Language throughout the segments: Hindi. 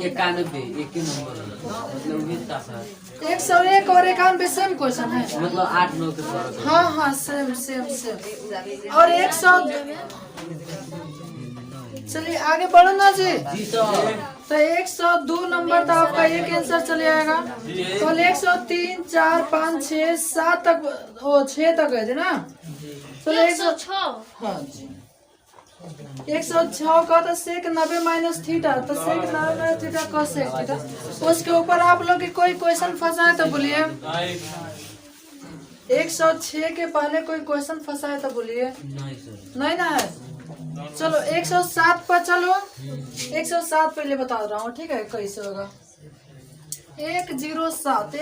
91 एक ही नंबर मतलब 101 और 91 सेम क्वेश्चन है, मतलब 8-9 के फर्क है। हाँ हाँ सेम सेम सेम। और 100, चलिए आगे बढ़ो ना जी। जी सर। तो 102 नंबर था आपका, एक आंसर चले आएगा। तो 103, 4, 5, 6, 7 तक, वो 6 तक गए थे ना। चलो 106, हाँ जी 106 का तो सेक 90 माइनस थीटा, तो सेक 90 माइनस थीटा का सेक थीटा। उसके ऊपर आप लोग की कोई क्वेश्चन फंसा है तो बोलिए। 106 के पहले कोई क्वेश्चन फंसा है तो बोलिए। नहीं सर। नहीं ना है। चलो 107 पर चलो, 107 पहले बता रहा हूँ, ठीक है कैसे होगा। 107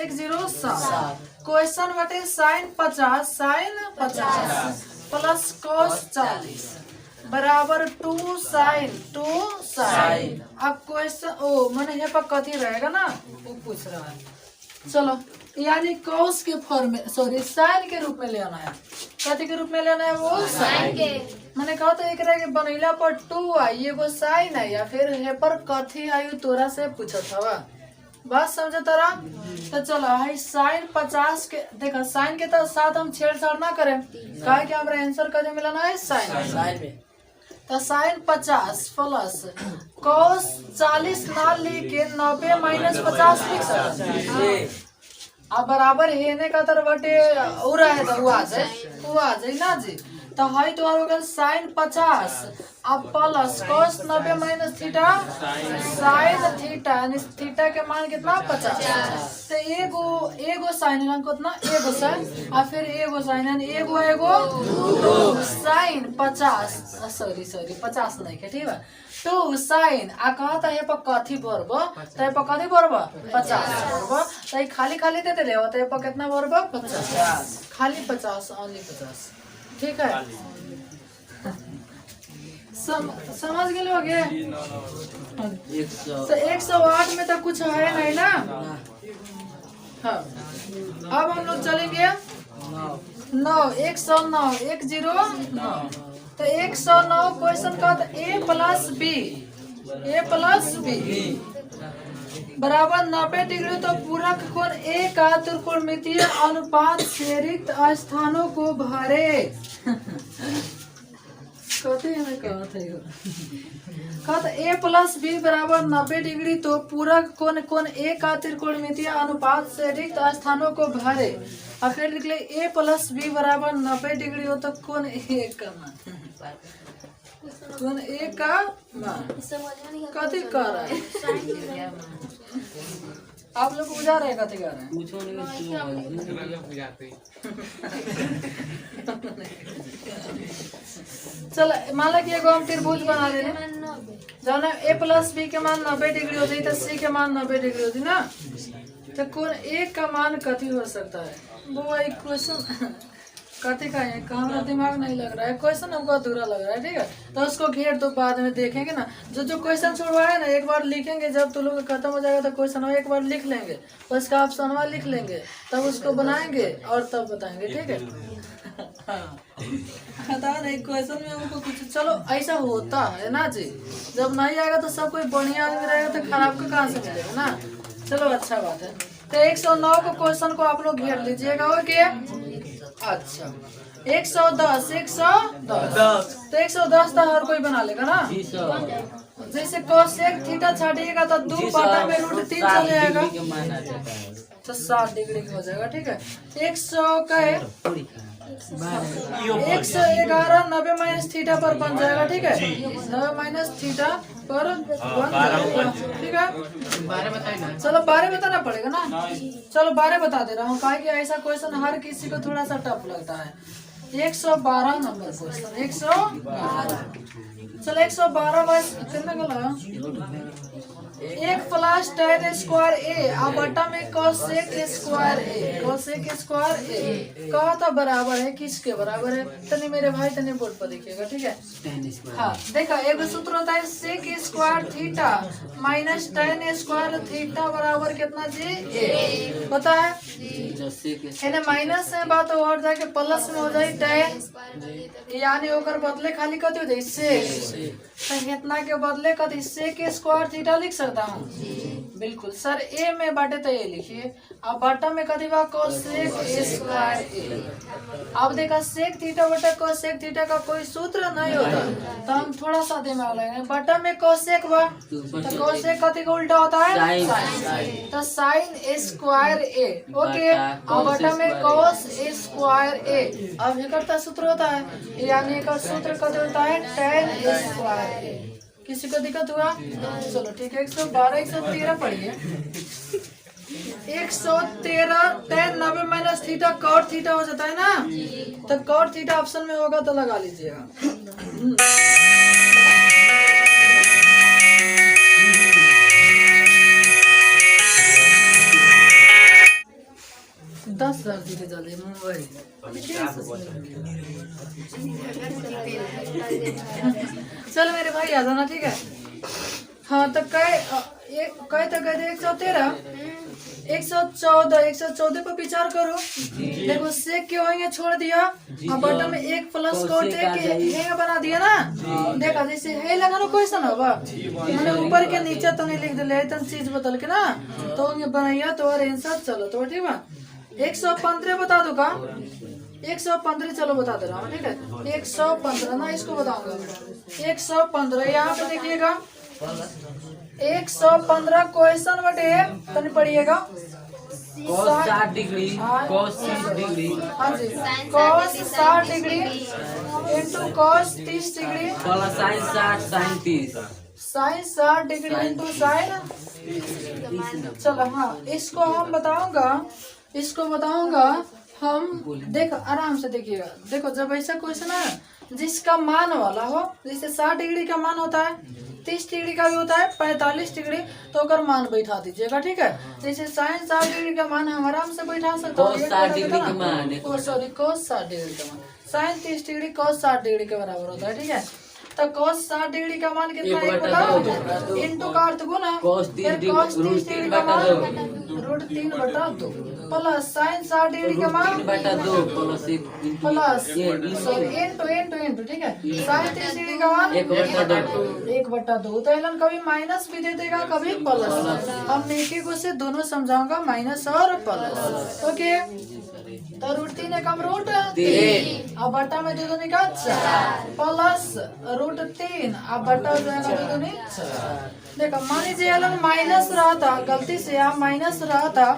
क्वेश्चन बटे साइन 50 प्लस कॉस 40 बराबर 2 साइन। अब क्वेश्चन ओ मैंने यहाँ पर कथी रहेगा ना वो पूछ रहा है। चलो यानी कॉस के फॉर्म में, सॉरी साइन के रूप में ले आना है। कथी के रूप में लेना है वो साइन के। मैंने कहा तो एक के बनैला पर 2 आई, एगो साइन आई, या फिर हे पर कथी आई तोरा से पूछत हवा, बात समझे तोरा। तो चलो है साइन 50 के, देखा साइन के तो साथ हम छेड़छाड़ ना करें, कहा कि हमारा आंसर कदे मिलाना है साइन में। तो साइन 50 प्लस कॉस 40 ना लिख के 90 माइनस 50 लिख सकते। अब बराबर हेने का तर बटे उड़ा है तो वो आ जाए ना जी। तो है तो हो गया साइन 50 अब plus cos 90 minus theta sine theta, यानी थीटा के मान कितना 50। तो एगो साइन है कितना, एगो साइन और फिर एगो साइन, यानी एगो साइन 50, सॉरी 50 नहीं है, ठीक है। तो साइन आ कहता है पर कथी भरब, तो पर कथी भरब 50 भरब, तो खाली खाली देते ले, तो पर कितना भरब 50, खाली 50 ओनली 50, ठीक है। समझ गए लोग। तो 108 में तो कुछ है नहीं ना। हाँ अब हम लोग चलेंगे 109 तो 109 क्वेश्चन का a प्लस बी बराबर 90 डिग्री। तो पूरक कोण ए का त्रिकोणमितीय अनुपात से रिक्त स्थानों को भरे। कहते ए प्लस बी बराबर 90 डिग्री। तो पूरक कोण ए का त्रिकोणमितीय अनुपात से रिक्त स्थानों को भरे। और फिर निकले ए प्लस बी बराबर 90 डिग्री हो तो कोण ए का मान, कोण ए का मान कथी कर रहा है, आप लोग बुझा रहे कथी कर रहे हैं। चल मान लो कि एगो हम त्रिभुज बना दे जौन ए प्लस बी के मान 90 डिग्री होती तो सी के मान 90 डिग्री होती ना। तो कोण ए का मान कथी हो सकता है वो क्वेश्चन कथी का है, हमारा दिमाग नहीं लग रहा है, क्वेश्चन हमको अधूरा लग रहा है, ठीक है। तो उसको घेर दो, बाद में देखेंगे ना। जो क्वेश्चन छुड़वाए ना एक बार लिखेंगे, जब तुम लोग खत्म हो जाएगा तो क्वेश्चन एक बार लिख लेंगे, उसका ऑप्शन लिख लेंगे, तब उसको बनाएंगे और तब बताएंगे, ठीक है। पता नहीं क्वेश्चन में हमको कुछ, चलो ऐसा होता है ना जी। जब नहीं आएगा तो सब कोई बढ़िया आदमी रहेगा तो खराब का कहाँ से मिलेगा ना। चलो अच्छा बात है। तो 109 को क्वेश्चन को आप लोग घेर लीजिएगा। ओके अच्छा 110 तो 110 तो हर कोई बना लेगा ना। जैसे कोसेक थीटा छाटिएगा तो 2 पाटा में √3 चले आएगा तो 60 डिग्री हो जाएगा, ठीक है। 100 का है 111 90 माइनस थीटा पर बन जाएगा, ठीक है। 90 माइनस थीटा पर बन जाएगा, ठीक है। चलो 12 बताना पड़ेगा ना। चलो 12 बता दे रहा हूँ, काहे कि ऐसा क्वेश्चन हर किसी को थोड़ा सा टफ लगता है। 112 नंबर क्वेश्चन 112। चलो 112 बस कितना गला 1 प्लस tan स्क्वायर ए अब बटा में कोसेक स्क्वायर ए कहा था बराबर है, किसके बराबर है। तनी मेरे भाई तनी बोर्ड पर देखिएगा, ठीक है। हाँ देखा एक सूत्र होता है sec square theta minus tan square theta बराबर कितना जी ए, पता है। इन्हें माइनस में बात और जाके प्लस में हो जाए tan, यानी ओकर बदले खाली कथी हो जाए सेक। तो इतना के बदले कथी सेक के स्क्वायर थीटा लिख सकता हूँ। बिल्कुल सर, ए में बाटे तो ये लिखिए, अब बटा में कथी बा कोसेक ए स्क्वायर ए। अब देखा सेक थीटा बटा कोसेक थीटा का कोई सूत्र नहीं होता, तो हम थोड़ा सा दिमाग लगाएंगे। बटा में कोसेक बा तो कोसेक कथी का उल्टा होता है साइन, तो साइन ए स्क्वायर ए। ओके, अब बटा में कोस ए स्क्वायर ए। अब एक सूत्र होता है, यानी एक सूत्र कथी होता है tan ए स्क्वायर ए। किसी को दिक्कत हुआ? चलो ठीक है, 112 113 पढ़िए। 113 tan 90 minus theta cot theta हो जाता है ना, तो कॉट थीटा ऑप्शन में होगा तो लगा लीजिएगा। 10,000 दीजिए जल्दी मोबाइल। चलो मेरे भाई आ जाना, ठीक है। हाँ तो कई तो कहते 113 114 114 पर विचार करो। देखो सेक के होंगे छोड़ दिया, अब बटन में एक प्लस कोट के बना दिया ना। देखा जैसे है लगाना क्वेश्चन होगा, मैंने ऊपर के नीचे तो नहीं लिख दिया, तो चीज बदल के ना तो बनाइया तो और आंसर। चलो तो ठीक है, 115 बता दो का 115, चलो बता दे रहा हूँ, ठीक है। 115 ना, इसको बताऊंगा 115। यहाँ पे देखिएगा 115 क्वेश्चन बटे तनी पढ़िएगा cos 60 डिग्री cos 30 डिग्री, हाँ जी, cos 60 degree into cos 30 degree plus sine 60 sine 30, sine 60 degree into sine. चलो हाँ, इसको बताऊंगा हम। देखो आराम से देखिएगा, देखो जब ऐसा क्वेश्चन है जिसका मान वाला हो, जैसे 60 डिग्री का मान होता है, 30 डिग्री का भी होता है, 45 डिग्री, तो अगर मान बैठा दीजिएगा, ठीक है। जैसे साइन 60 डिग्री का मान हम आराम से बैठा सकते हैं, cos 60 डिग्री का मान, सॉरी cos 60 डिग्री का मान, साइन 30 डिग्री cos 60 डिग्री के बराबर होता है, ठीक है। तो cos 60 डिग्री का मान कितना है, इंटू का अर्थ गुना, cos 30 डिग्री का मान √3/2 प्लस साइन 60 डिग्री का मान 3/2 प्लस इंटू, ठीक है। साइन 30 डिग्री का मान 1/2। तो एलन कभी माइनस भी दे देगा, कभी प्लस। हम एक ही से दोनों समझाऊंगा, माइनस और प्लस। ओके, तो √3 है कम √3, अब बटा में 2 दूनी का 4 प्लस √3, अब बटा हो जाएगा 2 दूनी 4। देखो मान लीजिए एलन माइनस रहा था, गलती से यहाँ माइनस रहा था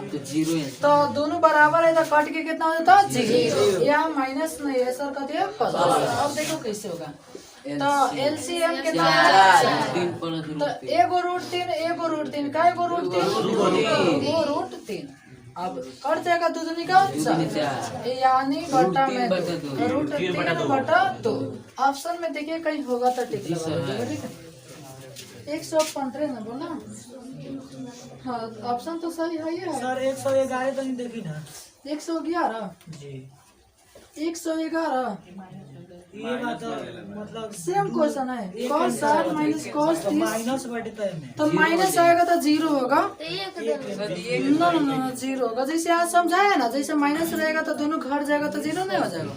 तो दोनों बराबर है, तो कट के कितना हो जाता है 0। यहाँ माइनस नहीं है सर, कहते हैं प्लस। अब देखो कैसे होगा, तो एलसीएम कितना है, तो एगो √3 का एगो √3 अब कट जाएगा 2 दूनी का 4, यानी बटा में √3/2। ऑप्शन में देखिए कहीं होगा तो टिक लगा दीजिएगा, ठीक है। 115 ना बोला, हाँ ऑप्शन तो सही है ये सर। 111 तो नहीं देखी ना, 111 जी 111 ये बात मतलब सेम क्वेश्चन है, cos 60 माइनस cos 30, माइनस बढ़ता है, तो माइनस आएगा तो 0 होगा, ना 0 होगा। जैसे आज समझाया ना, जैसे माइनस रहेगा तो दोनों घट जाएगा तो 0 नहीं हो जाएगा।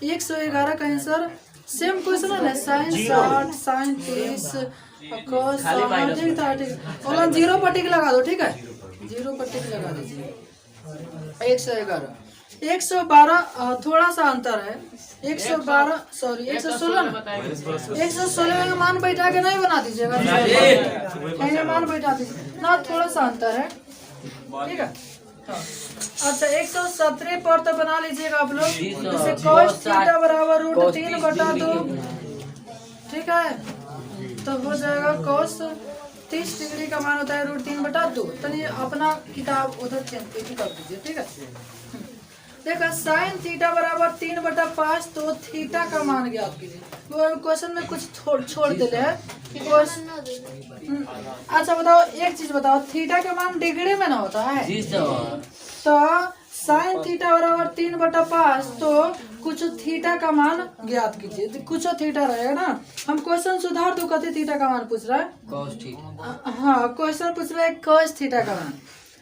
111 का आंसर सेम क्वेश्चन है ना, साइन 60 साइन 30 cos 60, और 0 पर टिक लगा दो, ठीक है। 0 पर टिक लगा दीजिए। 111 112 थोड़ा सा अंतर है, 112 सॉरी 116 का मान बैठा के नहीं बना दीजिएगा, मान बैठा दीजिए ना, थोड़ा सा अंतर है, ठीक है। अच्छा 117 पर तो बना लीजिएगा आप लोग, जैसे cos थीटा बराबर √3/2, ठीक है। तो हो जाएगा cos 30 डिग्री का मान होता है √3/2। तो ये अपना किताब उधर चेंज कर दीजिए, ठीक है। देखा साइन थीटा बराबर 3/5, तो थीटा का मान ज्ञात कीजिए। क्वेश्चन में कुछ छोड़ दिले है। अच्छा बताओ, एक चीज बताओ, थीटा का मान डिग्री में ना होता है, तो साइन थीटा बराबर 3/5, तो कुछ थीटा का मान ज्ञात कीजिए। कुछ थीटा रहेगा ना, हम क्वेश्चन सुधार दो, कते थीटा का मान पूछ रहा है, cos थीटा, हाँ क्वेश्चन पूछ रहा है cos थीटा का मान।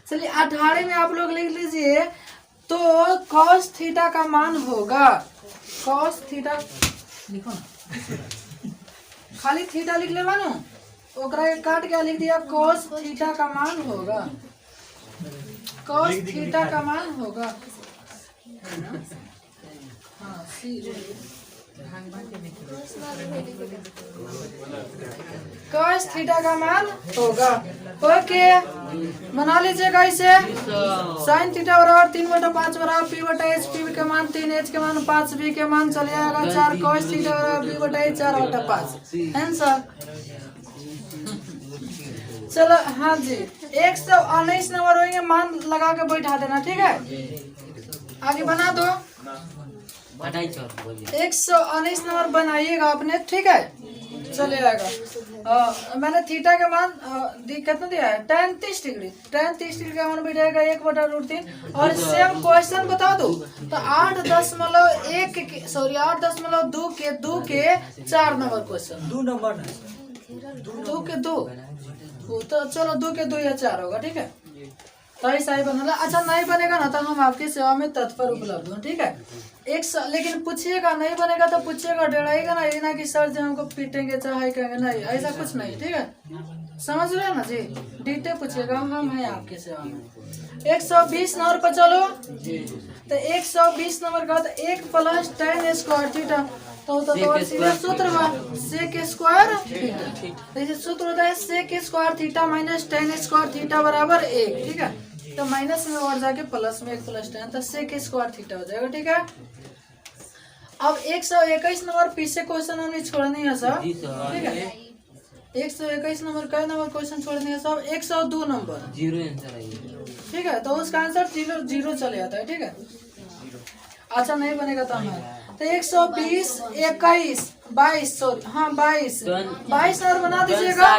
चलिए 18 में आप लोग लिख लीजिए। तो cos थीटा का मान होगा, cos थीटा लिखो ना, खाली थीटा लिख ले मानो, ओकरा के काट के लिख दिया cos थीटा का मान होगा, cos थीटा का मान होगा। हाँ cos थीटा का मान होगा। ओके बना लीजिएगा इसे। sin थीटा बराबर 3/5 बराबर p/h, p के मान 3, h के मान 5, b के मान चले आएगा 4, cos थीटा बराबर b/h 4/5 आंसर। चलो हाँ जी 119 नंबर होंगे, मान लगा के बैठा देना, ठीक है। आगे बना दो। 119 नंबर बनाइएगा अपने, ठीक है, चले आएगा। मैंने थीटा के मान कितना दिया है, tan 30 डिग्री, tan 30 डिग्री का मान बैठेगा 1/√3। और सेम क्वेश्चन बता दो तो 8.1 के 2 के 4 नंबर क्वेश्चन, 2 नंबर 2 के 2 तो चलो 2 के 2 या 4 होगा, ठीक है। तो ऐसा ही बना। अच्छा नहीं बनेगा ना तो हम आपकी सेवा में तत्पर उपलब्ध हूँ, ठीक है। लेकिन पूछिएगा, नहीं बनेगा तो पूछिएगा, डराइएगा ना, ये ना कि सर जी हमको पीटेंगे चाहे कहेंगे, नहीं ऐसा कुछ नहीं, ठीक है। समझ रहे हैं ना जी, डीटे पूछिएगा, हम हैं आपकी सेवा में। 120 नंबर पर चलो। तो 120 नंबर का 1 + tan स्क्वायर थीटा, तो सीधा सूत्र हुआ sec स्क्वायर थीटा। जैसे सूत्र होता है sec square theta minus tan square theta बराबर 1, ठीक है। तो माइनस में और जाके प्लस में 1 + tan, तो sec स्क्वायर थीटा हो जाएगा, ठीक है। अब 121 नंबर पीछे क्वेश्चन हमने छोड़नी है सब, ठीक है। 121 नंबर का नंबर क्वेश्चन छोड़नी है सब। 102 नंबर 0 आंसर है, ठीक है। तो उसका आंसर 0 चले जाता है, ठीक है। अच्छा नहीं बनेगा तो हमारा तो 120 21 22 सॉरी हाँ 22 नंबर बना दीजिएगा।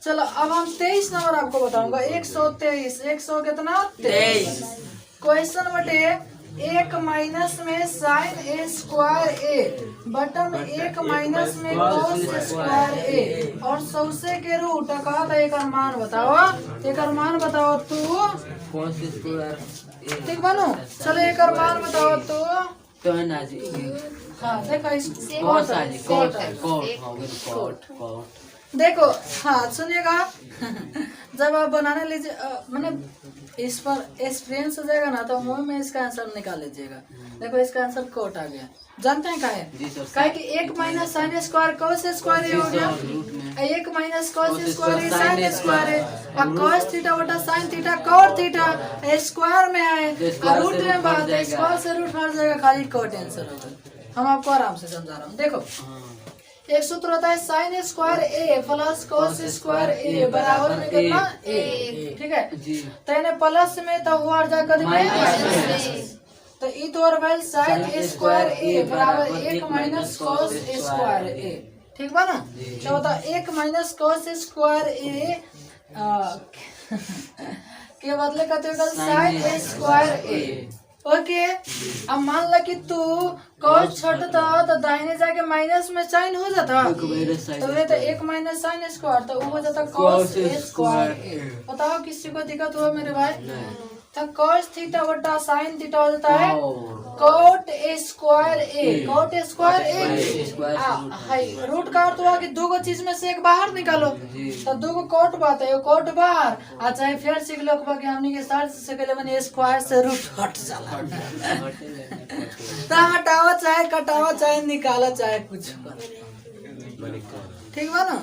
चलो अब हम 23 नंबर आपको बताऊंगा। 123 100 कितना 23 क्वेश्चन बटे 1 माइनस में sin a square a button 1 minus में cos स्क्वायर a और 100 के रूट कहा था। एक मान बताओ, एक मान बताओ तू cos स्क्वायर ठीक बनो। चलो एक मान बताओ तो ना जी। हाँ देखो कोट देखो हाँ सुनिएगा। जब आप बनाने लीजिए मैंने इस पर एक्सपीरियंस हो जाएगा ना तो मुंह में इसका आंसर निकाल लीजिएगा। देखो इसका आंसर कोट आ गया। जानते हैं काहे कि 1 minus sign square cos square हो गया, 1 minus cos square sine square और cos थीटा बटा sine theta cot theta square में आए और रूट में बात है, स्क्वायर से रूट हट जाएगा, खाली कोट आंसर होगा। हम आपको आराम से समझा रहा हूँ। देखो एक सूत्र होता है sine square a plus cos square a बराबर में कितना a, ठीक है। तो इन्हें प्लस में तो हुआ जाकर माइनस, तो ई तो और वैल साइन स्क्वायर a बराबर 1 माइनस cos स्क्वायर a, ठीक बा ना। क्या होता है 1 माइनस cos स्क्वायर a के बदले कहते हो साइन स्क्वायर a। ओके अब मान ला कि तू cos छोड़ता तो दाहिने जाके माइनस में साइन हो जाता, तो ये तो 1 माइनस साइन स्क्वायर तो वो हो जाता cos स्क्वायर a। बताओ किसी को दिक्कत हुआ मेरे भाई? तो cos थीटा बटा साइन थीटा हो जाता है cot square a, cot square a हाई रूट का अर्थ हुआ कि दो गो चीज में से एक बाहर निकालो, तो दो गो कोट बात है कोट बाहर। अच्छा है फिर सीख लो कि हमने के साथ से कहले माने स्क्वायर से रूट हट जाला तो हटावा चाहे कटावा चाहे निकाला चाहे कुछ ठीक बा ना।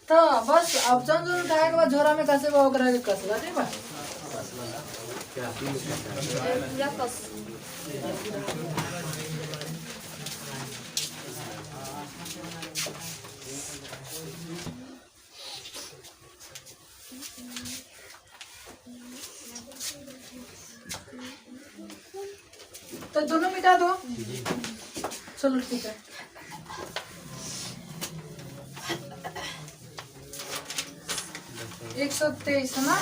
तो बस अब जन उठाए के बाद झोरा में कसे को ओकरा के कसला, ठीक बा। पूरा कस तो दोनों मिटा दो। चलो ठीक है। एक 123 है ना।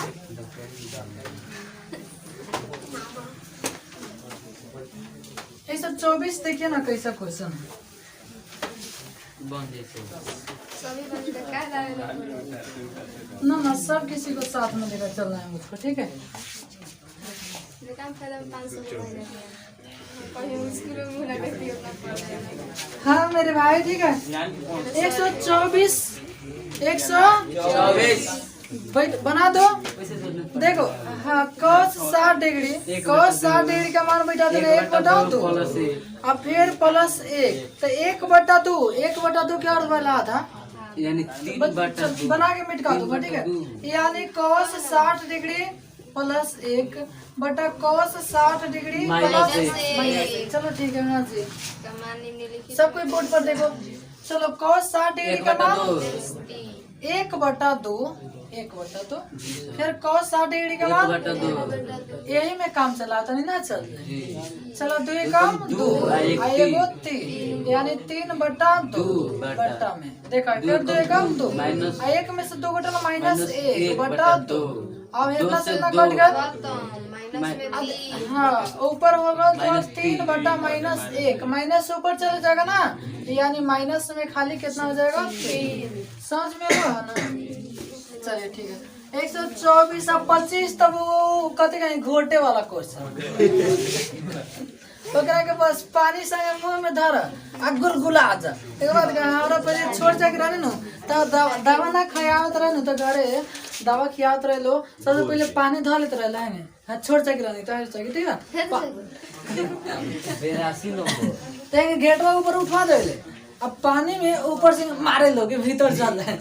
एक 124 देखिए ना कैसा क्वेश्चन है। सभी बंद कर क्या लावे ना सब किसी को साथ में लेकर चलना है मुझको, ठीक है। दुकान फायदा में 500 रुपये कहीं मुश्किल में मुँह लगा दिया हाँ मेरे भाई, ठीक है। 124 बना दो। देखो हाँ, cos 60 डिग्री, cos 60 डिग्री का मान बैठा दे 1/2 और फिर प्लस 1 तो 1/2 1/2 क्या वाला था, यानी 3/2 बना के मिटका दूंगा, ठीक है। यानी cos 60 डिग्री प्लस 1 बटा cos 60 डिग्री प्लस 1। चलो ठीक है ना जी, कमानी ने लिखी सब कोई बोर्ड पर देखो। चलो cos 60 डिग्री का मान 1/2 फिर cos 60 डिग्री का मान 1/2 यही में काम चला था नहीं ना, चल चलो 2 काम 2 एगो 3 यानी 3/2 बटा में देखा, फिर 2 काम 2 1 में से 2 घटा माइनस 1/2। अब इतना से इतना कट गया, माइनस में भी हाँ ऊपर होगा तो 3 माइनस 1 माइनस ऊपर चले जाएगा ना, यानी माइनस में खाली कितना हो जाएगा 3। समझ में हुआ ना, चलिए ठीक है। 124 और 25 तब वो कथी कहीं घोटे वाला क्वेश्चन ओकरा के बस पानी संगे मुंह में धर आ गुलगुला जा। एक बात हमरा पहले छोड़ जाके रहने न त दवा ना खियावत रहे न त घरे दवा खियावत रहे लो, सबसे पहले पानी धर लेते रहे लाइन हां, छोड़ जाके रहने त चाहिए, ठीक है। 82 नंबर तेरे गेटवा ऊपर उठा देले, अब पानी में ऊपर से मारे लोग के भीतर चल रहे।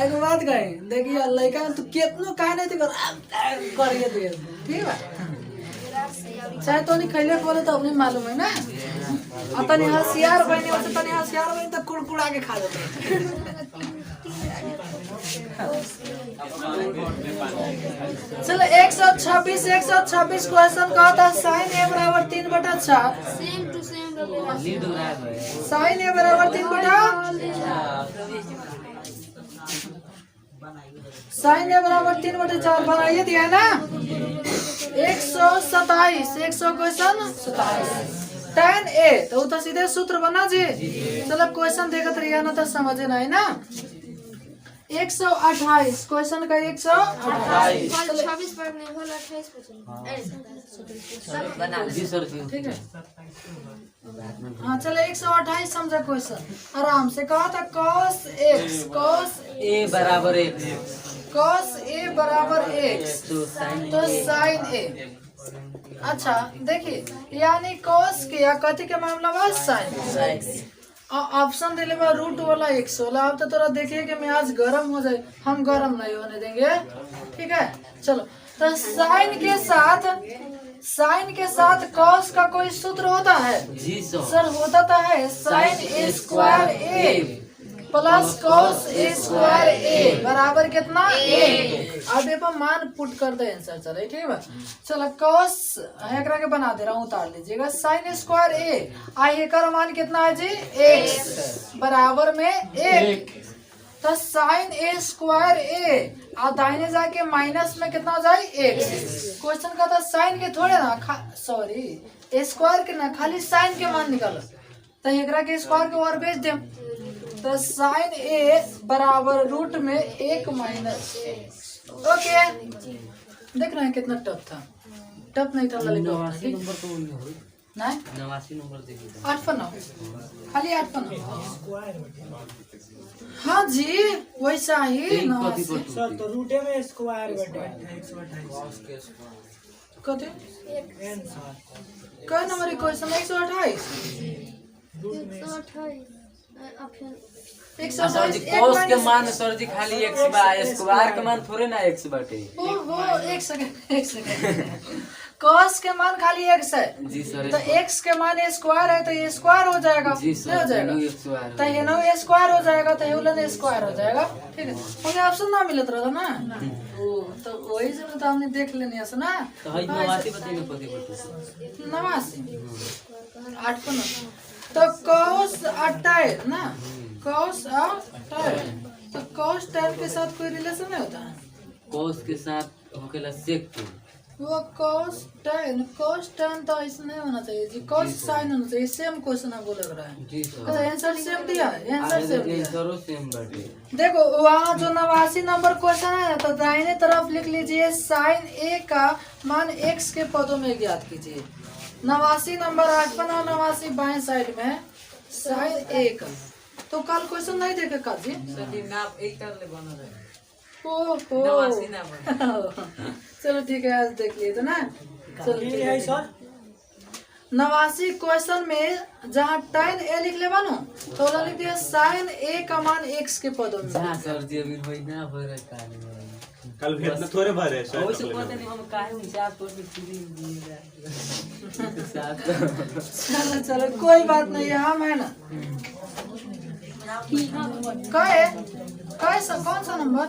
एक बात कही देखिए लड़का तू कितनो काहे नहीं करिए दे, ठीक है। चाहे तो नहीं खैले बोले तो अपने मालूम है ना, अब तनी होशियार बने हो तनी होशियार बने तो कुड़कुड़ा के खा लेते। चलो 126 क्वेश्चन का था sin a बराबर 3/4 सेम टू सेम रखेगा। लीड हो रहा है sin a बराबर 3/4 sin a बराबर 3/4 बनाइए दिया ना। 127 100 क्वेश्चन 27 tan a तो सीधे सूत्र बना जी। चलो क्वेश्चन देखत रहिए ना तो समझे ना है ना। 128 क्वेश्चन का 128 26 पर नहीं होल 28 पर बना जी सर जी, ठीक है। हाँ चलो 128 समझा क्वेश्चन आराम से। कहा था cos a बराबर 1 cos a बराबर x तो sin तो sin a। अच्छा देखिए यानी cos के या कथी के मामला में sin ऑप्शन दिले बा रूट वाला 1 वाला। अब तो तोरा देखिए कि मैं आज गर्म हो जाए, हम गर्म नहीं होने देंगे, ठीक है। चलो तो साइन के साथ cos का कोई सूत्र होता है जी सर होता तो है sin a square a plus cos a square a बराबर कितना 1। अब ये पर मान पुट कर दे आंसर, चले ठीक है। चलो cos एकरा के बना दे रहा हूँ, उतार लीजिएगा sin a स्क्वायर a आई एकर मान कितना है जी x बराबर में 1। तो sin a स्क्वायर a और दाहिने जाके माइनस में कितना हो जाए x। क्वेश्चन का था sin के थोड़े ना सॉरी a स्क्वायर के ना खाली sin के मान निकालो, तो एकरा के स्क्वायर के और भेज देम। तो sin a बराबर रूट में 1 माइनस। ओके देख रहे हैं कितना टफ था, टफ नहीं था ललित 89 नंबर तो नहीं हो नहीं 89 नंबर देखिए 8 पर 9 खाली 8 पर 9। हाँ जी वैसा ही कथी 89 पर सर तो रूटे में स्क्वायर बटे 128 कथी एन सर कई नंबर क्वेश्चन 128 सर जी cos के मान सर जी खाली x बा, स्क्वायर के मान थोड़े ना x बाटे। ओहो एक सेकंड cos के मान खाली x है जी सर तो x के मान a स्क्वायर है तो ये स्क्वायर हो जाएगा, जी नहीं हो सर जाएगा नो स्क्वायर तो ये नो a स्क्वायर हो जाएगा तो ये स्क्वायर हो जाएगा, ठीक है। मुझे ऑप्शन ना मिलत रहा था ना, ओ तो वही से तो हमने देख लेनी है ना। तो है 89 बताइए कथी पर 89 8 पर 9 तो cos 28 ना cos 28 तो cos 10 के साथ कोई रिलेशन नहीं होता है। cos के साथ होकेला sec वो cos tan तो ऐसा नहीं होना चाहिए जी, cos sin होना चाहिए। सेम क्वेश्चन आपको लग रहा है? जी सर। अच्छा आंसर सेम दिया है, आंसर सेम दिया है। जरूर सेम बाटे। देखो वहाँ जो 89 नंबर क्वेश्चन है तो दाहिने तरफ लिख लीजिए साइन ए का मान x के पदों में ज्ञात कीजिए। 89 नंबर 58 और 89 बाएं साइड में साइन ए का। तो कल क्वेश्चन नहीं देखे कल जी? सर नाप एक कर ले बना रहे। ओहो 89 ना बने। चलो ठीक है, आज देख लिए तो ना। चलो ठीक है है सर। 89 क्वेश्चन में जहाँ tan ए लिख ले बानो तो वाला लिख दिया साइन ए का मान x के पदों में। हाँ सर जी अभी होई ना हो रहा है कल भी इतना थोड़े भर है वो से पता नहीं हम काहे हिसाब तो फ्री दिए चलो चलो कोई बात नहीं है, हम है ना। कौन सा नंबर?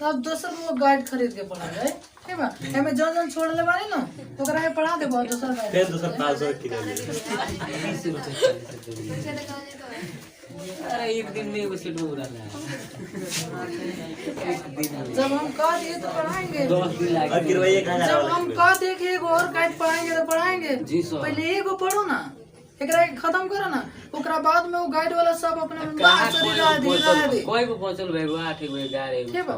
अब दोसर वो गाइड खरीद के पढ़ा जाए, ठीक है? हमें जन छोड़ ले बानी ना ओकरा के पढ़ा दे बहुत दोसर गाइड। फिर दूसरा 500 की ले 20 रुपए। अरे एक दिन में वो सेट हो रहा है। एक दिन में जब हम कह दिए तो पढ़ाएंगे। 10 दिन और लगे। फिर वही 1000 जब वाला हम कह दिए कि एगो और गाइड पढ़ाएंगे तो पढ़ाएंगे। जी सर। पहले एगो पढ़ो ना, एकरा के खत्म करो ना, ओकरा बाद में वो गाइड वाला सब अपने में कहाँ चली रहा दे। कोई को पहुंचल भाई 8 11 ठीक बा।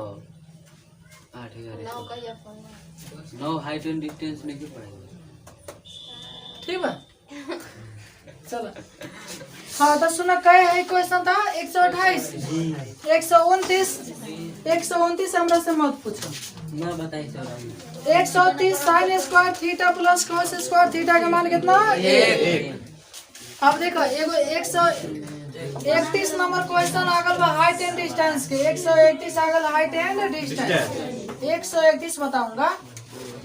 8 11 नौ का या फोन 9 हाइट एंड डिस्टेंस नहीं के पढ़ाएंगे। ठीक है चलो। हाँ तो सुना कहे है क्वेश्चन था 128 129 हमरा से मत पूछो। ना बताई sir 130 sign square theta plus cos square theta का मान कितना? 1। अब देखो एगो 131 नंबर क्वेश्चन आगल बा हाइट एंड डिस्टेंस के। 131 आगल हाइट एंड डिस्टेंस 131 बताऊंगा।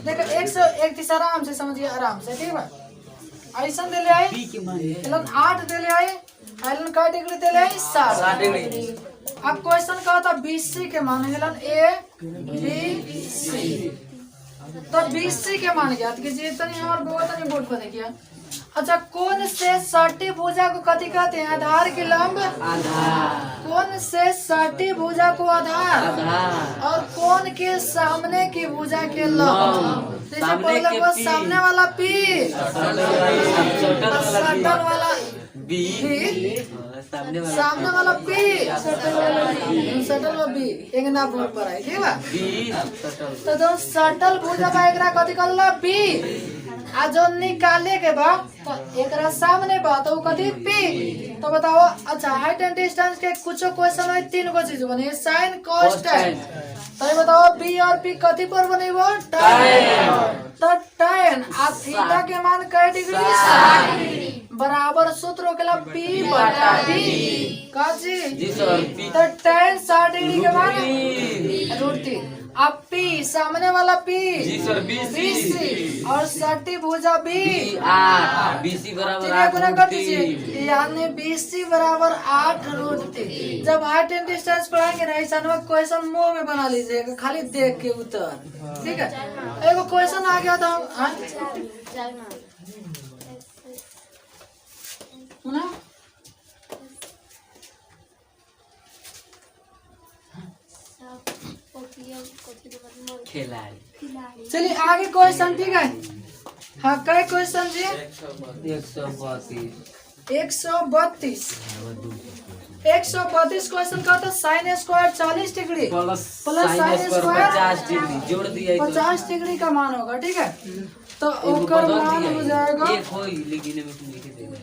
देखो 131 आराम से समझिए, आराम से, ठीक है? ऐसा दे ले आई एलन 8 दे ले आई, एलन का डिग्री दे ले आई 7 डिग्री। अब क्वेश्चन कहा था BC के मान एलन A B C, तो BC के मान ज्ञात कीजिए। तनी हमार बुआ तनी बोर्ड पर देखिए। अच्छा कोण से सटी भुजा को कथी कहते हैं? आधार के लंब आधार। कोण से सटी भुजा को आधार आधार और कोण के सामने की भुजा के लंब। जैसे सामने पहले के को P। सामने वाला P सटल सटल वाला बी B, सामने वाला सामने वाला P सटल वाला B एक ना बोर्ड पर है, ठीक है? Be subtle. तो जो सटल भुजा बा एकरा कथी कहला? B। आ जो निकाले के बा तो एकरा सामने बा तो कथी? P। तो बताओ। अच्छा हाइट एंड डिस्टेंस के कुछ क्वेश्चन है 3 गो चीज बने साइन cos tan। तो ये बताओ B और P कथी पर बनेबो? tan। तो tan आ थीटा के मान कै डिग्री? 60 बराबर सूत्र होकेला P बटा D का जी? जी सर पी तो tan 60 डिग्री के मान √3। अब P सामने वाला P जी सर BC और 60 भुजा B आर बीसी बराबर तीन गुना कर 8 दीजिए, यानी BC बराबर 8√3। जब हाइट एंड डिस्टेंस पढ़ाएंगे ना ऐसा क्वेश्चन मुंह में बना लीजिएगा, खाली देख के उत्तर, ठीक है? एगो क्वेश्चन आ गया था ना खिलाड़ी। चलिए आगे क्वेश्चन, ठीक है? हाँ कै क्वेश्चन जी? 132 क्वेश्चन का तो sine square 40 degree plus sign square 50 degree जोड़ दिया 50 डिग्री का मान होगा, ठीक है? तो एगो ओकर बदल मान दिया हो जाएगा, एक होई लेकिन में तुम लिख देना।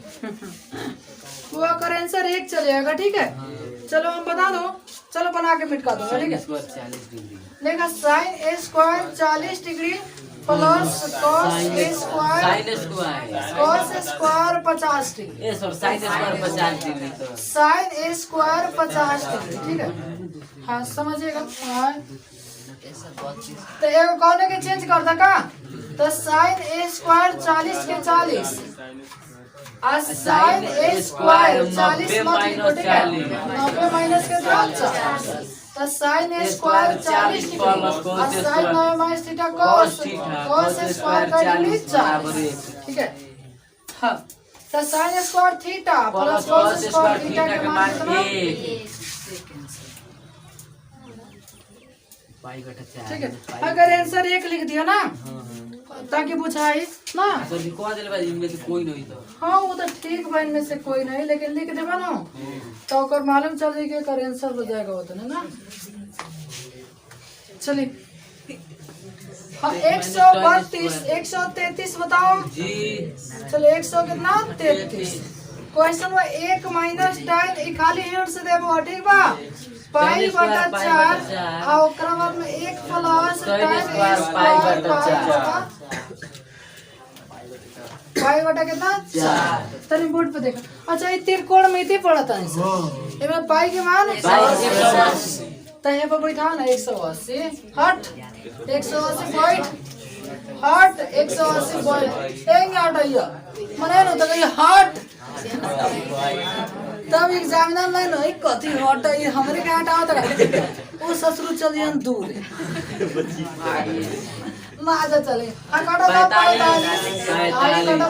वो का आंसर 1 चलेगा, ठीक है? चलो हम बता दो, चलो बना के मिटा दो, ठीक है? 40 डिग्री देखा sine A square 40 degree plus cos a square sine square cos square 50 degree a sir sine square 50 degree तो साइन ए स्क्वायर 50 डिग्री, ठीक है? हाँ समझिएगा। हाँ तो एगो कौन के चेंज कर दा का? तो साइन ए स्क्वायर 40 के 40 और साइन ए स्क्वायर 40 मत लिखो, ठीक है? 90 माइनस के 50 तो साइन ए स्क्वायर 40 डिग्री और sine 9 minus theta cos square का डिग्री 40, ठीक है? हाँ तो sine square theta plus cos square 4 square theta theta के के मान मान कितना? 1 पाई बटा 4 ठीक है। अगर आंसर 1 लिख दिया ना ताकि बुझाई ना सर लिखवा देले भाई इनमें से कोई नहीं तो हाँ वो तो ठीक बा इनमें से कोई नहीं लेकिन लिख देबा ना तो ओकर मालूम चल जाए कि एकर आंसर हो जाएगा वो तो ना। चलिए हाँ 132 133 बताओ जी। चलो 100 कितना 33 क्वेश्चन में 1 माइनस tan खाली हेड से देबो ठीक बा पाई बटा 4 और ओकरा बाद में 1 प्लस tan पाई बटा 4 पाई बटा कितना 4 तनी बोर्ड पे देखो। अच्छा ये त्रिकोणमिति पढ़ता है सर इसमें पाई के मान 180 तो यहाँ पर बैठा ना 180 हट 180 पॉइंट हट 180 पॉइंट एक हटाइया मने न तो ये हट तब एग्जामिनर नहीं न एक कथी हट ये हमरे के हटाओ तो वो ससुर चलियन दूर ना आजा चले आ काटा था 45 आई काटा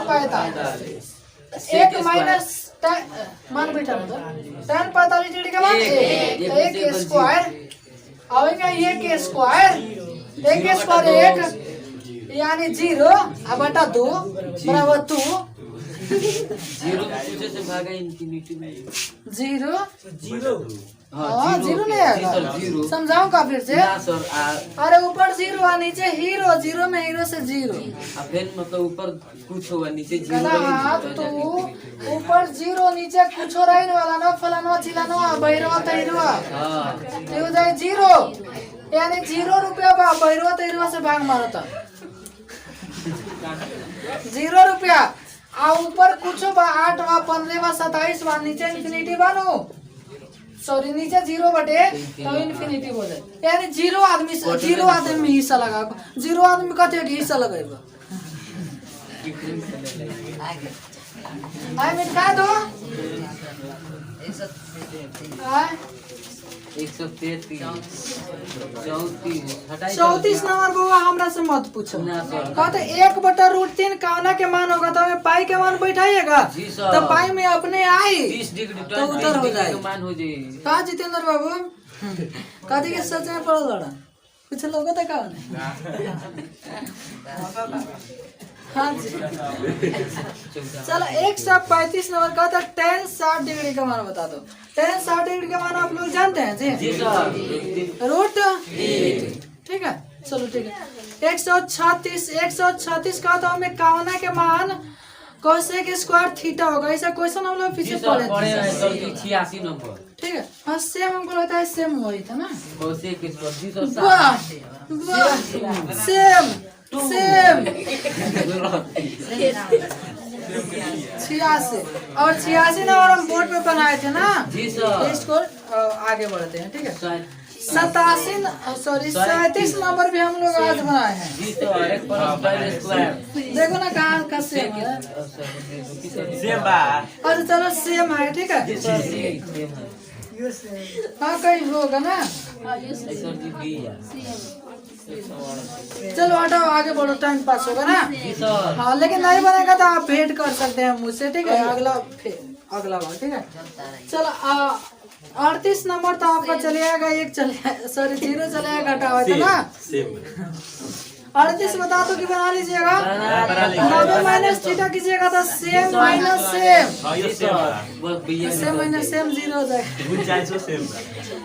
45 1 माइनस मान बैठा ना tan 45 डिग्री का मान 1 स्क्वायर आवेगा 1 स्क्वायर 1 स्क्वायर 1 यानी 0 अब बटा 2 बराबर 2 जीरो पूछे से भागा इंफिनिटी में 0 जीरो हाँ 0 नहीं आएगा जीरो समझाऊं का फिर से ना सर अरे ऊपर 0 और नीचे हीरो 0 में हीरो से 0 फिर मतलब ऊपर कुछ होगा नीचे हाँ तो ऊपर 0 नीचे कुछ हो रही वाला ना फलाना चिलाना बहिरवा तहिरवा ये हो जाए 0 यानी 0 रुपया बा बहिरवा तहिरवा से भाग मारता 0 रुपया आ ऊपर कुछ बा 8 बा 15 बा 27 बा नीचे इन्फिनिटी बा नो सॉरी नीचे 0 बटे तो इन्फिनिटी हो जाए यानी 0 आदमी में हिस्सा लगा 0 आदमी कते हिस्सा लगाएगा आई मिटा दो 34 नंबर बुआ हमरा से मत पूछो कहते 1/√3 काना के मान होगा तो हमें पाई के मान बैठाइएगा तो पाई में अपने आई 30 डिग्री तो उत्तर हो जाए मान हो जाए कहा जितेंद्र बाबू कथी के सच में पढ़ल लड़ा कुछ लोग तो कहा हाँ जी चलो 135 नंबर का था tan 60 डिग्री का मान बता दो tan 60 डिग्री का मान आप लोग जानते हैं जी रूट ठीक है चलो ठीक है 136 का तो हमें कावना के मान कोसेक स्क्वायर थीटा होगा ऐसा क्वेश्चन हम लोग पीछे पढ़े थे 86 नंबर ठीक है हाँ सेम हमको लगता है सेम वही था ना कोसेक स्क्वायर सेम 86 और 86 नंबर हम बोर्ड पे बनाए थे ना जी सर इसको आगे बढ़ते हैं ठीक है 37 नंबर भी हम लोग आज बनाए हैं जी सर 1 + स्क्वायर देखो ना कहाँ का सेम है सेम बा अच्छा चलो सेम है ठीक है सेम है हाँ कहीं होगा ना सर जी भी है चलो हटाओ आगे बढ़ो टाइम पास होगा ना जी सर हाँ लेकिन नहीं बनेगा तो आप भेंट कर सकते हैं मुझसे ठीक है अगला बार ठीक है चलो 38 नंबर तो आपका चले आएगा एक चले सॉरी 0 चले आएगा घटा हुआ था ना सेम 38 बता दो कि बना लीजिएगा 90 माइनस थीटा कीजिएगा तो सेम माइनस सेम हां ये सेम माइनस सेम 0 हो जाएगा 39 सेम बा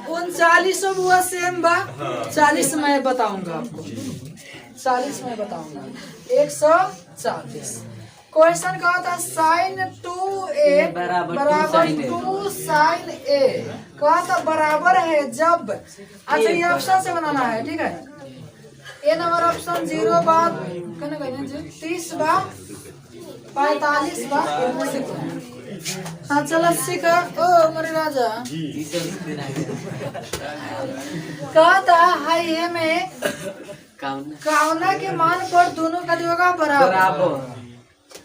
39 हुआ सेम बा 40 मैं बताऊंगा आपको 40 में बताऊंगा 140 क्वेश्चन का था sin 2a बराबर 2 sin a कहा था बराबर है जब अच्छा ये ऑप्शन से बनाना है ठीक है ए नंबर ऑप्शन 0 बार कहने कहने 30 बार 45 बार हाँ चलो सीखा ओ मेरे राजा कहा था हाई ए में कावना के मान पर दोनों का जो होगा बराबर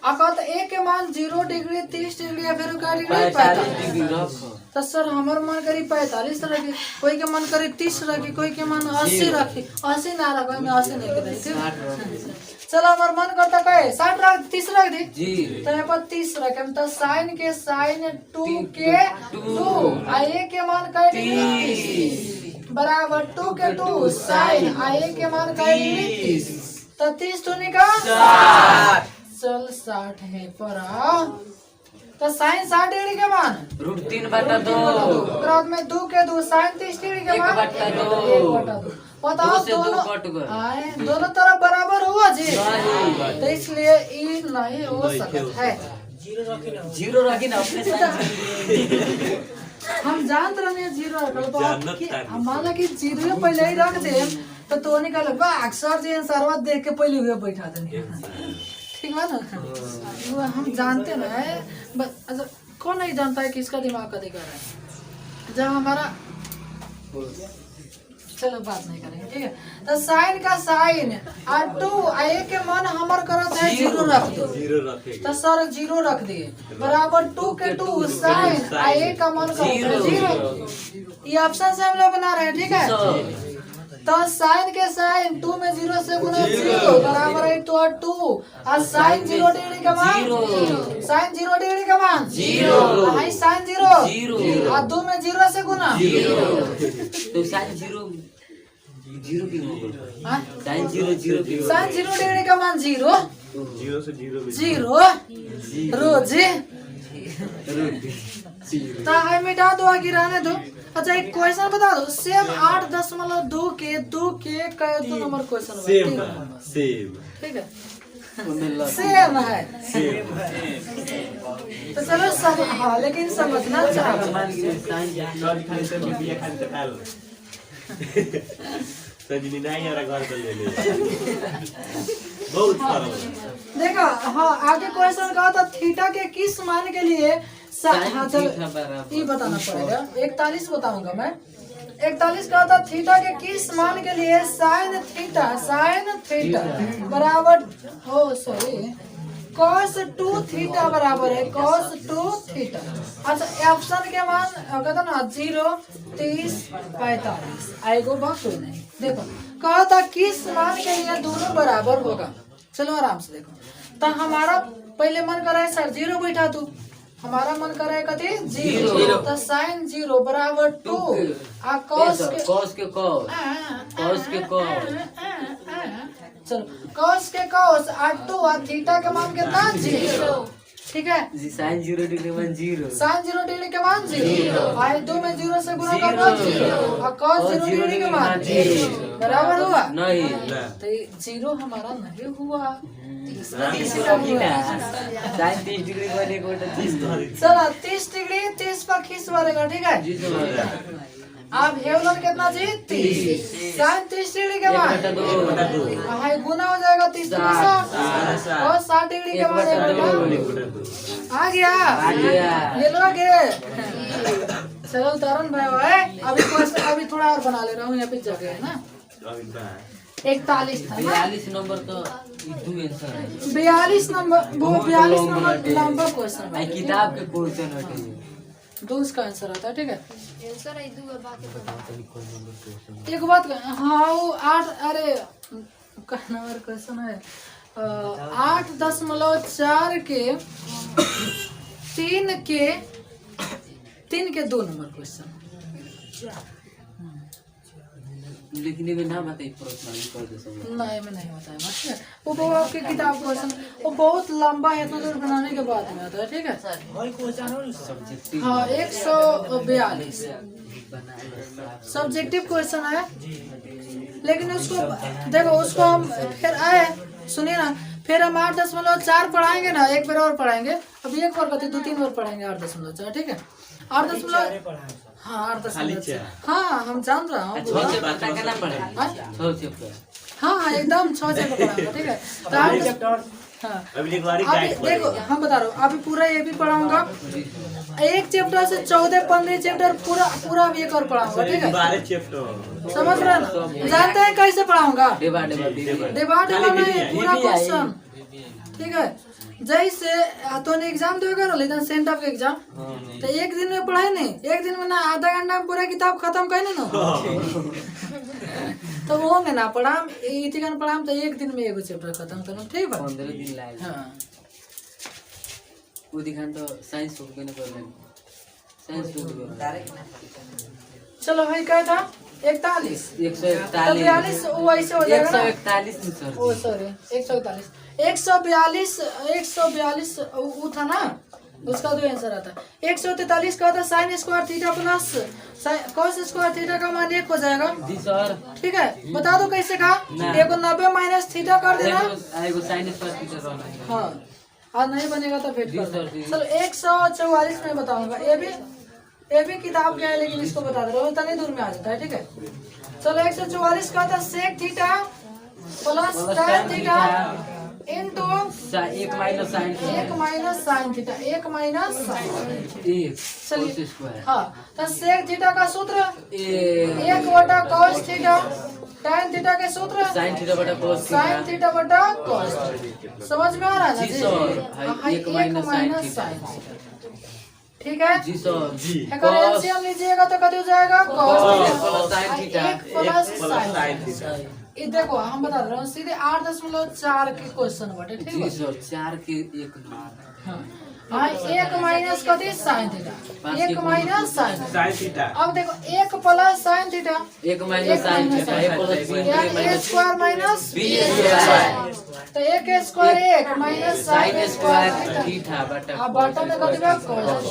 अब कहते एक के मान 0 डिग्री 30 डिग्री या फिर का डिग्री 45 तो सर हमार मन करी 45 रखी कोई के मन करी 30 रखी कोई के मन 80 रखी 80 ना रखो मैं 80 नहीं करी ठीक चलो हमार मन करता कहे 60 रख 30 रख दी जी तो यहाँ पर 30 रखे तो साइन के साइन 2 के 2 आ एक के मान का डिग्री बराबर 2 के 2 साइन आए के मान का 30 तो 30 तो निकाल 60 चल 60 है पर तो साइन 60 डिग्री के मान √3/2 बाद में 2 के 2 साइन 30 डिग्री के मान 1/2 बताओ 2 से 2 दोनों कट गए आए दोनों तरफ बराबर हुआ जी नहीं। तो इसलिए ये नहीं हो सकता है। जीरो रखी ना अपने साथ हम जानते रहे जीरो जानत था। माना कि जीरो पहले ही रख दे तो निकल अक्सर जी सर्वत देख के पहले हुए बैठा देंगे ठीक है ना वो हम जानते ना है अच्छा कौन नहीं जानता है कि इसका दिमाग का दिखा रहा है जब हमारा चलो बात नहीं करेंगे ठीक है तो साइन का साइन और 2 आए के मान हमर करत है 0 रख दो 0 रखेगा तो सर 0 रख दिए बराबर 2 के 2 साइन आए का मान करत है 0 ये ऑप्शन से हम लोग बना रहे हैं ठीक है तो साइन के साइन 2 में 0 से गुना 0 बराबर है तो 2 और साइन 0 डिग्री का मान साइन 0 डिग्री का मान 0 हां साइन 0 और 2 में 0 से गुना तो साइन 0 की होगा हां साइन 0 की साइन 0 डिग्री का मान 0 0 से 0 रोजी तो है मिटा दो आगे रहने दो अच्छा एक क्वेश्चन बता दो सेम 8.2 के 2 के कई नंबर क्वेश्चन सेम ठीक है सेम है तो चलो सब हाँ लेकिन समझना चाहिए सजनी नहीं यार घर पे ले ले बहुत फर्क देखो हाँ आगे क्वेश्चन कहा था थीटा के किस मान के लिए ये बताना पड़ेगा 41 बताऊंगा मैं 41 कहा था थीटा के किस मान के लिए साइन थीटा बराबर हो सॉरी cos 2 थीटा बराबर है cos 2 थीटा अच्छा ऑप्शन के मान कहता ना 0 30 45 आएगा बात कोई नहीं देखो कहा था किस मान के लिए दोनों बराबर होगा चलो आराम से देखो तो हमारा पहले मन कर रहा है सर 0 बैठा तू हमारा मन कर रहा है कथी 0 तो साइन 0 बराबर 2 आ cos के चलो cos के cos और 2 और थीटा का मान कितना 0 ठीक है साइन 0 डिग्री मान 0 साइन 0 डिग्री के मान 0 आए 2 में 0 से गुणा करना 0 और cos 0 डिग्री के मान 0 बराबर हुआ नहीं तो 0 हमारा नहीं हुआ साइन 30 डिग्री वाले को 30 चलो 30 डिग्री 30 पर खींच मारेगा ठीक है अब हेवलन कितना जी 30 साइन 30 डिग्री के बाद हां गुना हो जाएगा 30 और 60 डिग्री के बाद आ गया ये लोग चलो उदाहरण भाई अभी थोड़ा और बना ले रहा हूँ यहाँ पे जगह है ना 41 था 42 नंबर तो 2 आंसर है 42 नंबर वो 42 नंबर लंबा क्वेश्चन है किताब के क्वेश्चन है 2 इसका आंसर आता है ठीक है आंसर है 2 बात एक बात हाँ वो 8 अरे का नंबर क्वेश्चन है 8.4 के 3 के 2 नंबर क्वेश्चन लिखने में ना बताइए प्रश्न कर दे सब नहीं मैं नहीं बताया ठीक है वो आपके किताब क्वेश्चन वो बहुत लंबा है इतना दूर बनाने के बाद में आता है ठीक है हाँ 142 सब्जेक्टिव क्वेश्चन है लेकिन उसको देखो उसको हम फिर आए सुनिए ना फिर हम 8.4 पढ़ाएंगे ना एक बार और पढ़ाएंगे अभी एक बार करते 2-3 बार पढ़ाएंगे 8.4 ठीक है 8.4 हाँ 8.4 हाँ हम जान रहा हूँ हाँ एकदम 6 चैप्टर पढ़ाऊंगा ठीक है हाँ अभी देखो हम बता रहा हूँ अभी पूरा ये भी पढ़ाऊंगा एक चैप्टर से 14-15 चैप्टर पूरा अभी एक और पढ़ाऊंगा ठीक है समझ रहे ना जानते हैं कैसे पढ़ाऊंगा डिवाइड नहीं पूरा क्वेश्चन ठीक है जैसे तो एग्जाम दोगे ना लेकिन सेंट ऑफ एग्जाम तो एक दिन में पढ़ाए नहीं एक दिन में ना आधा घंटा में पूरा किताब खत्म करे ना तो वो में ना पढ़ाम इतिहास पढ़ाम तो एक दिन में एगो चैप्टर खत्म करना ठीक है 15 दिन लागे हां वो दिखान तो साइंस हो गए ना कर साइंस हो गए चलो भाई क्या था 41 141 तो 42 वो ऐसे हो जाएगा ना। 141 में सर ओ सॉरी 141 142 वो था ना, उसका जो आंसर आता है 143 का था sign square theta plus cos square theta का मान 1 हो जाएगा। जी सर। ठीक है, बता दो कैसे का। एगो 90 माइनस थीटा कर देना। एगो साइन स्क्वायर थीटा रहना है। हाँ, आज नहीं बनेगा तो वेट जी कर सर, जी। चलो 144 में बताऊंगा। ये भी किताब क्या है, लेकिन इसको बता दे रहा हूँ, इतनी दूर में आ जाता है। ठीक है, चलो 144 का था sec theta plus tan theta into 1 minus sine 1 minus sine theta 1 minus sine. चलिए स्क्वायर। हाँ, तो सेक थीटा का सूत्र 1 1 बटा cos थीटा, tan थीटा के सूत्र साइन थीटा बटा cos साइन थीटा बटा cos। समझ में आ रहा है ना जी जी? सर। हाँ, 1 माइनस साइन साइन। ठीक है जी सर। जी अगर एलसीएम लीजिएगा तो कत हो जाएगा plus cos sine theta 1 plus sine sine. Theta. ये देखो हम बता रहे हैं सीधे 8.4 के क्वेश्चन बटे। ठीक जी है सर। 4 के 1 9। हाँ, 1 माइनस कति sine theta 1 minus sine. Sine theta. अब देखो 1 plus sine theta 1 minus sine theta 1 plus यानी a square minus B square. तो 1 square 1 minus sine sine square square theta बटा अब बटा में कति बा cos।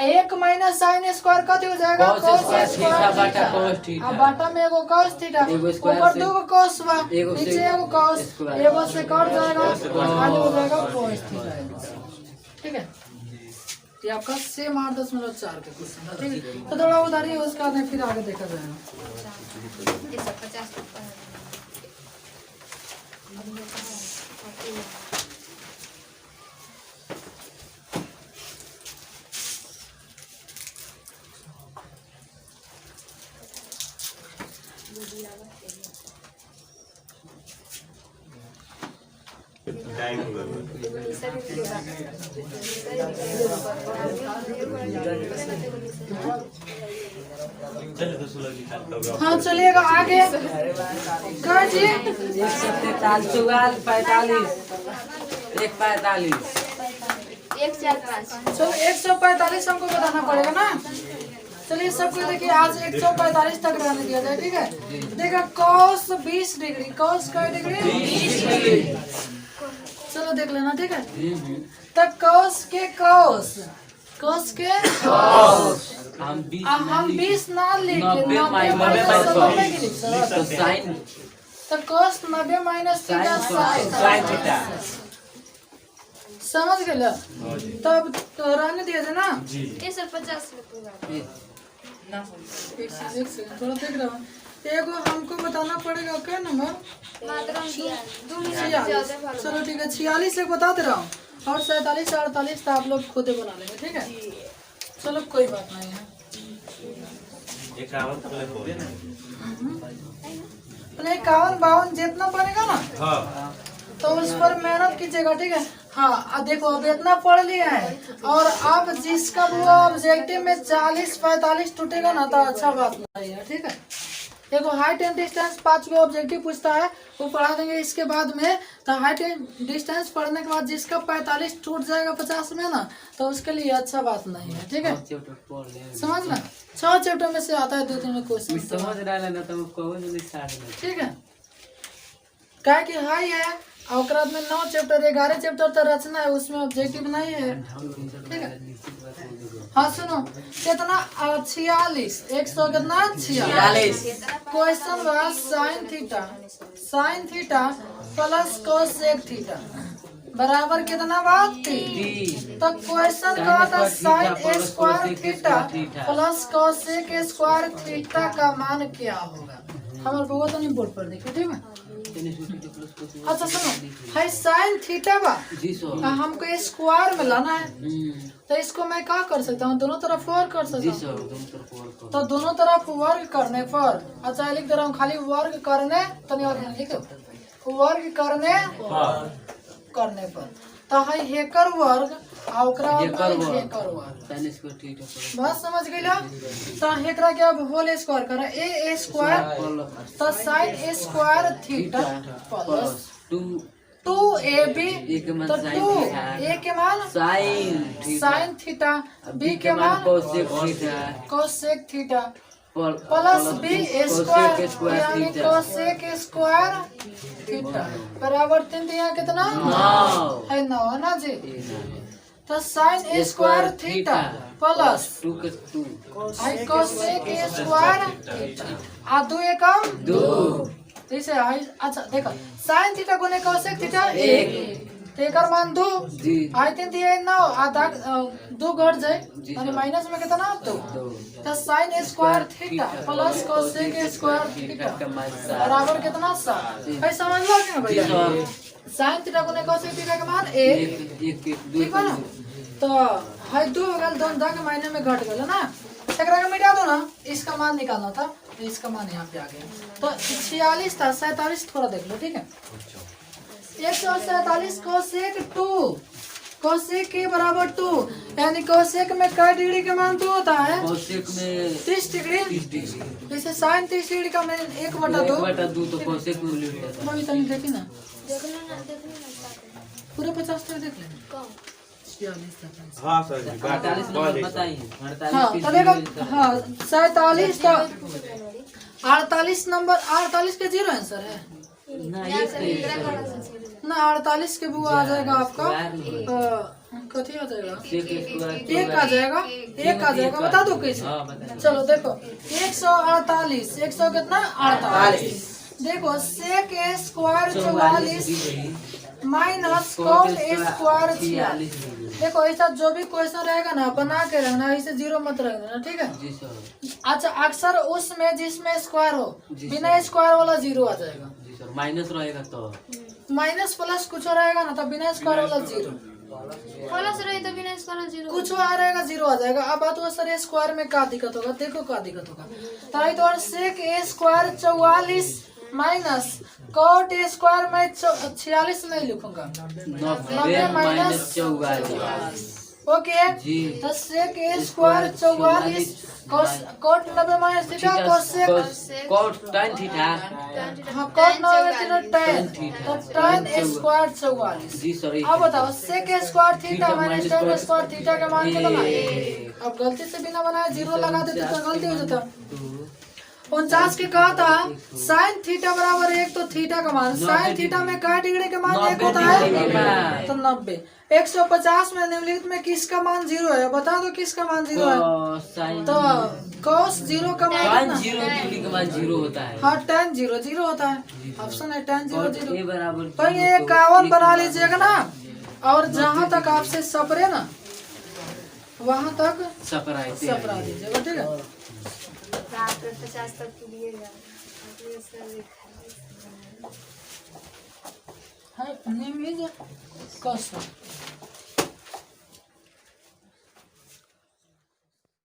1 माइनस साइन स्क्वायर कति हो जाएगा cos स्क्वायर थीटा बटा cos थीटा। अब बटा में एगो cos थीटा एगो स्क्वायर ऊपर से- दो cos बा एगो से- नीचे एगो cos स्क्वायर। एगो से कट जाएगा आगे हो जाएगा cos थीटा। ठीक है, ये आपका सेम 8.4 के क्वेश्चन है। ठीक है, तो थोड़ा उधारी है, उसका बाद फिर आगे देखा जाएगा। 150 टाइम हो गया। चलो तो 16 निकालता हूँ। हाँ चलिएगा आगे कह जी 143 45 145 145 चलो 145 हमको बताना पड़ेगा ना। चलिए सबको देखिए आज 145 तक रहने दिया जाए। ठीक है, देखा cos 20 डिग्री cos का डिग्री 20 डिग्री। चलो देख लेना। ठीक है, तो cos के cos हम 20 हम 20 ना लिखे 90 90 माइनस 90 की लिख सकते। तो साइन तो cos 90 minus theta sine sine theta. समझ गए। तब तो रहने दिया जाए ना। 150 रुपये एक सेकंड थोड़ा देख रहा हूँ। एगो हमको बताना पड़ेगा क्या नंबर मात्रा दिया 2 मिनट 46। ज्यादा चलो ठीक है 46 एक बता दे रहा हूँ और 47 48 तो आप लोग खुद ही बना लेंगे। ठीक है, चलो कोई बात नहीं है। 51 तक हो गया ना। अपने 51 52 जितना बनेगा ना हाँ। तो उस पर मेहनत कीजिएगा। ठीक है, हाँ अब देखो अब इतना पढ़ लिया है और अब जिसका वो ऑब्जेक्टिव में 40 45 टूटेगा ना तो अच्छा बात नहीं है। ठीक है, देखो हाइट एंड डिस्टेंस 5 को ऑब्जेक्टिव पूछता है वो पढ़ा देंगे। इसके बाद में तो हाइट एंड डिस्टेंस पढ़ने के बाद जिसका 45 टूट जाएगा 50 में ना तो उसके लिए अच्छा बात नहीं है। ठीक है, समझ ना 6 चैप्टर में से आता है 2-3 में क्वेश्चन। समझ रहा है ना तो कहो नहीं साथ में। ठीक है, क्या कि हाई है और ओकरा में 9 चैप्टर 11 चैप्टर तो रचना है, उसमें ऑब्जेक्टिव नहीं है। ठीक है, हाँ सुनो कितना 46 100 कितना 46 क्वेश्चन बा sine theta plus cosec theta बराबर कितना बात थी। तो क्वेश्चन का था sign square theta plus cosec square theta का मान क्या होगा। हमारे बउआ तो नहीं बोर्ड पर देखिए। ठीक है, अच्छा सुनो है साइन थीटा बा जी सर। हमको स्क्वायर में लाना है तो इसको मैं क्या कर सकता हूँ दोनों तरफ वर्ग कर जी सकता हूँ। सर दोनों तरफ वर्क तो दोनों तरफ वर्ग करने पर अच्छा लिख दे रहा हूँ खाली वर्ग करने तो नहीं और लिखो वर्ग करने पर तो है हेकर वर्ग और ओकरा हेकर वर्ग साइन स्क्वायर थीटा बस समझ गई। तो हेकरा क्या होल स्क्वायर करे ए स्क्वायर तो sine square theta plus 2ab तो 2 a के मान साइन साइन थीटा b के मान cosec theta cosec theta plus B square यानी कोसेक स्क्वायर थीटा बराबर 3 यहाँ कितना है 9 है ना जी। तो साइन स्क्वायर थीटा प्लस 2 के 2 आई कोसेक स्क्वायर थीटा आ 2 एकम 2 इसे आई। अच्छा देखो साइन थीटा गुने कोसेक थीटा 1 तेकर मान 2 आई 3 दिए 9 आधा 2 घट जाए यानी माइनस में कितना 2 तो sine square theta plus cosec square theta बराबर कितना 7 है समझ लो क्या भैया। साइन थीटा गुने कोसेक थीटा का मान 1 ठीक है ना। तो है 2 हो गल दोनों के मायने में घट गल ना एकरा के मिटा दो ना इसका मान निकालना था इसका मान यहाँ पे आ गया। तो 46 था 47 थोड़ा देख लो ठीक है 147 कोसेक 2 कोसेक के बराबर 2 यानी कोसेक में कै डिग्री का मान 2 होता है कोसेक में 30 डिग्री जैसे साइन 30 डिग्री का मान 1/2 तो कोसेक में उलट जाता है। अभी तक देखी ना देखना पूरे 50 तक देख लेना कौन 46 तक। हाँ सर जी 48 नंबर बताइए हाँ 48 तो देखो हाँ 47 का 48 नंबर 48 के 0 आंसर है ना एक ना 48 के बुआ आ जाएगा आपका कथी आ जाएगा एक आ जाएगा बता दो कैसे। हाँ बता चलो देखो 148 100 कितना 48 देखो sec square 44 minus cot square 46। देखो ऐसा जो भी क्वेश्चन रहेगा ना बना के रखना ऐसे 0 मत रखना ना ठीक है। जी सर अच्छा अक्सर उसमें जिसमें स्क्वायर हो बिना स्क्वायर वाला 0 आ जाएगा जी सर माइनस रहेगा तो माइनस प्लस कुछ रहेगा ना तो बिना स्क्वायर वाला 0 प्लस रही तो बिना स्क्वायर 0 कुछ आ रहेगा 0 आ जाएगा। अब बात हुआ सर स्क्वायर में क्या दिक्कत होगा देखो क्या दिक्कत होगा तो sec square 44 minus cot square में 46 नहीं लिखूंगा 90 माइनस 44 ओके जी तो sec square 44 cot 90 minus theta cosec cot tan theta हाँ कॉट 90 थीटा tan तो tan स्क्वायर 44। जी सॉरी अब बताओ sec square theta minus tan square theta का मान कितना है। अब गलती से बिना बनाए 0 लगा देते तो गलती हो जाता। 49 के कहा था साइन थीटा बराबर 1 तो थीटा का मान साइन थीटा में क्या डिग्री का मान 1 होता है तो 90। 150 में निम्नलिखित में किसका मान 0 है बता दो किसका मान 0 है तो cos 0 का मान tan 0 डिग्री का मान 0 होता है। हाँ tan 0 0 होता है ऑप्शन है tan 0 0 a बराबर तो ये 51 बना लीजिएगा ना और जहाँ तक आपसे सपरे ना वहाँ तक सपरा दीजिएगा ठीक है। 50 तक कीजिएगा है नेम इज कॉस्ट